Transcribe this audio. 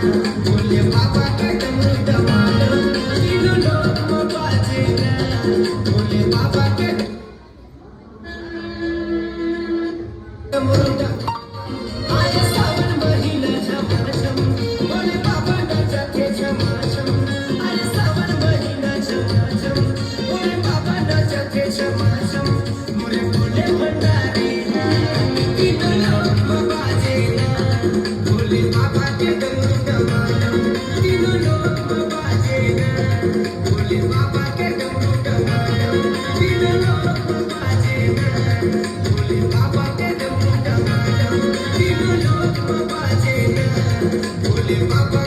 भोले बाबा के डमरू डमाडम तीनों लोक में बाजे ना भोले बाबा के डमरू डम आया सावन महिना झमाझम भोले बाबा नाचते झमाझम आया सावन महिना झमाझम भोले बाबा नाचते झमाझम मोरे भोले भंडारी ना तीनों लोक में बाजे ना भोले बाबा के डमरू डमाडम तीनों लोक में बाजे ना भोले बाबा के डमरू डमाडम तीनों लोक में बाजे ना भोले बाबा के डमरू डमाडम तीनों लोक में बाजे ना भोले बाबा